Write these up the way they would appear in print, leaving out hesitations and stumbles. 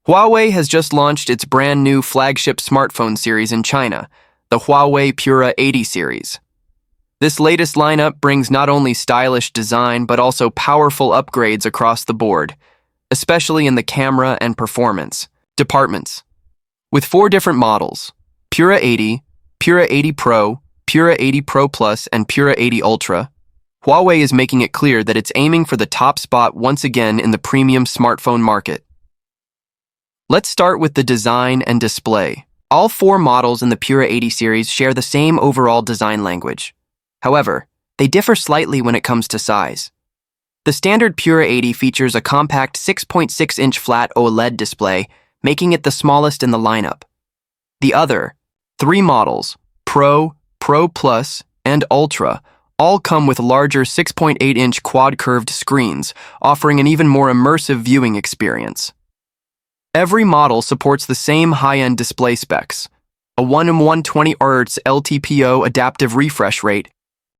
Huawei has just launched its brand new flagship smartphone series in China, the Huawei Pura 80 series. This latest lineup brings not only stylish design but also powerful upgrades across the board, especially in the camera and performance departments. With 4 different models, Pura 80, Pura 80 Pro, Pura 80 Pro Plus, and Pura 80 Ultra, Huawei is making it clear that it's aiming for the top spot once again in the premium smartphone market. Let's start with the design and display. All 4 models in the Pura 80 series share the same overall design language. However, they differ slightly when it comes to size. The standard Pura 80 features a compact 6.6-inch flat OLED display, making it the smallest in the lineup. The other 3 models, Pro, Pro Plus, and Ultra, all come with larger 6.8-inch quad-curved screens, offering an even more immersive viewing experience. Every model supports the same high-end display specs: a 1:120 Hz LTPO adaptive refresh rate,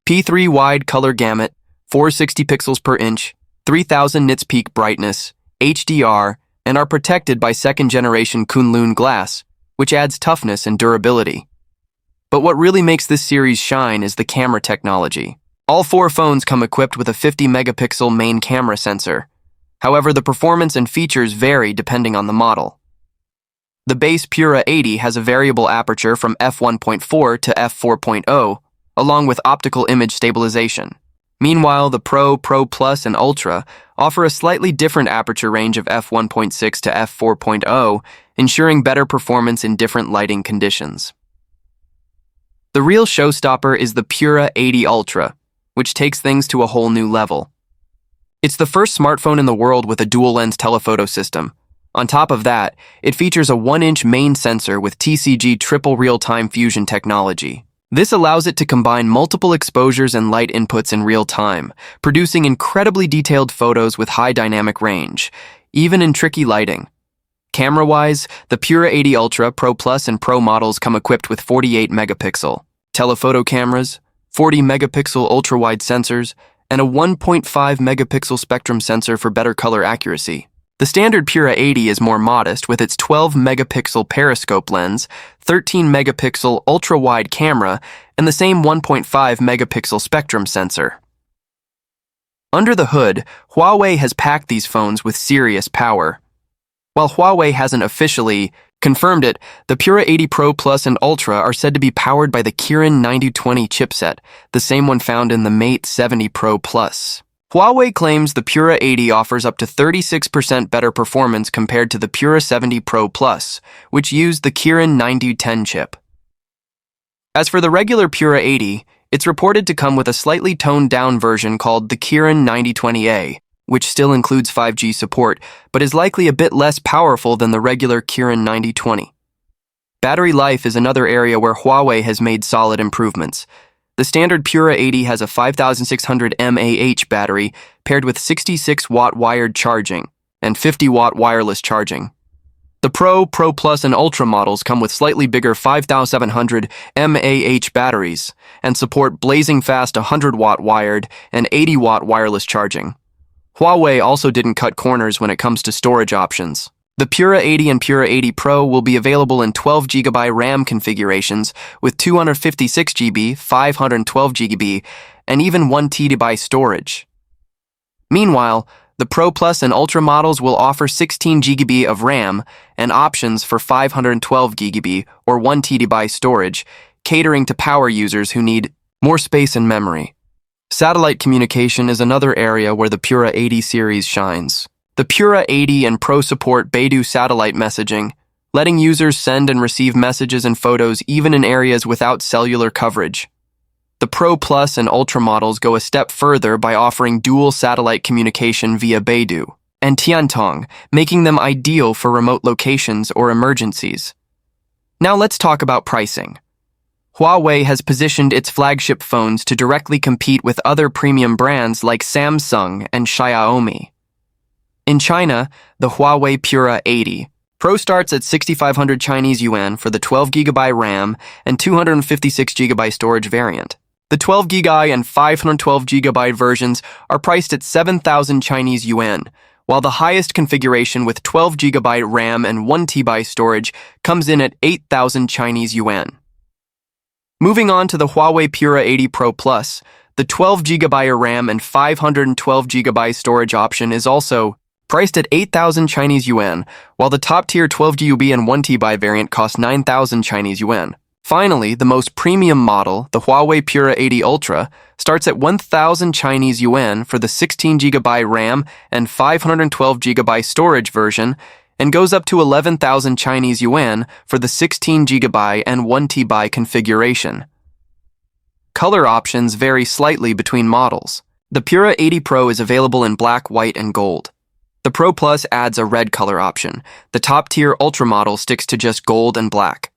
P3 wide color gamut, 460 pixels per inch, 3000 nits peak brightness, HDR, and are protected by second-generation Kunlun glass, which adds toughness and durability. But what really makes this series shine is the camera technology. All 4 phones come equipped with a 50-megapixel main camera sensor. However, the performance and features vary depending on the model. The base Pura 80 has a variable aperture from f1.4 to f4.0, along with optical image stabilization. Meanwhile, the Pro, Pro Plus, and Ultra offer a slightly different aperture range of f1.6 to f4.0, ensuring better performance in different lighting conditions. The real showstopper is the Pura 80 Ultra, which takes things to a whole new level. It's the first smartphone in the world with a dual-lens telephoto system. On top of that, it features a 1-inch main sensor with TCG triple real-time fusion technology. This allows it to combine multiple exposures and light inputs in real time, producing incredibly detailed photos with high dynamic range, even in tricky lighting. Camera-wise, the Pura 80 Ultra, Pro Plus, and Pro models come equipped with 48-megapixel telephoto cameras, 40-megapixel ultra-wide sensors, and a 1.5-megapixel spectrum sensor for better color accuracy. The standard Pura 80 is more modest with its 12-megapixel periscope lens, 13-megapixel ultra-wide camera, and the same 1.5-megapixel spectrum sensor. Under the hood, Huawei has packed these phones with serious power. While Huawei hasn't officially confirmed it, the Pura 80 Pro Plus and Ultra are said to be powered by the Kirin 9020 chipset, the same one found in the Mate 70 Pro Plus. Huawei claims the Pura 80 offers up to 36% better performance compared to the Pura 70 Pro Plus, which used the Kirin 9010 chip. As for the regular Pura 80, it's reported to come with a slightly toned-down version called the Kirin 9020A, which still includes 5G support, but is likely a bit less powerful than the regular Kirin 9020. Battery life is another area where Huawei has made solid improvements. The standard Pura 80 has a 5600 mAh battery paired with 66-watt wired charging and 50-watt wireless charging. The Pro, Pro Plus, and Ultra models come with slightly bigger 5700 mAh batteries and support blazing fast 100-watt wired and 80-watt wireless charging. Huawei also didn't cut corners when it comes to storage options. The Pura 80 and Pura 80 Pro will be available in 12GB RAM configurations with 256GB, 512GB, and even 1TB storage. Meanwhile, the Pro Plus and Ultra models will offer 16GB of RAM and options for 512GB or 1TB storage, catering to power users who need more space and memory. Satellite communication is another area where the Pura 80 series shines. The Pura 80 and Pro support Beidou satellite messaging, letting users send and receive messages and photos even in areas without cellular coverage. The Pro Plus and Ultra models go a step further by offering dual satellite communication via Beidou and Tiantong, making them ideal for remote locations or emergencies. Now let's talk about pricing. Huawei has positioned its flagship phones to directly compete with other premium brands like Samsung and Xiaomi. In China, the Huawei Pura 80 Pro starts at 6,500 Chinese yuan for the 12GB RAM and 256GB storage variant. The 12GB and 512GB versions are priced at 7,000 Chinese yuan, while the highest configuration with 12GB RAM and 1TB storage comes in at 8,000 Chinese yuan. Moving on to the Huawei Pura 80 Pro Plus, the 12GB RAM and 512GB storage option is also priced at 8,000 Chinese yuan, while the top-tier 12GB and 1TB variant costs 9,000 Chinese yuan. Finally, the most premium model, the Huawei Pura 80 Ultra, starts at 1,000 Chinese yuan for the 16GB RAM and 512GB storage version, and goes up to 11,000 Chinese yuan for the 16GB and 1TB configuration. Color options vary slightly between models. The Pura 80 Pro is available in black, white, and gold. The Pro Plus adds a red color option. The top-tier Ultra model sticks to just gold and black.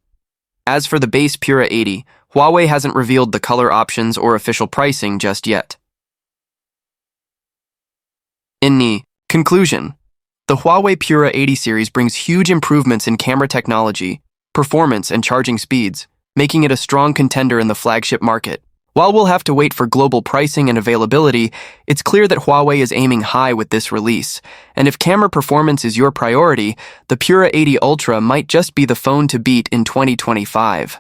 As for the base Pura 80, Huawei hasn't revealed the color options or official pricing just yet. In the conclusion, the Huawei Pura 80 series brings huge improvements in camera technology, performance, and charging speeds, making it a strong contender in the flagship market. While we'll have to wait for global pricing and availability, it's clear that Huawei is aiming high with this release. And if camera performance is your priority, the Pura 80 Ultra might just be the phone to beat in 2025.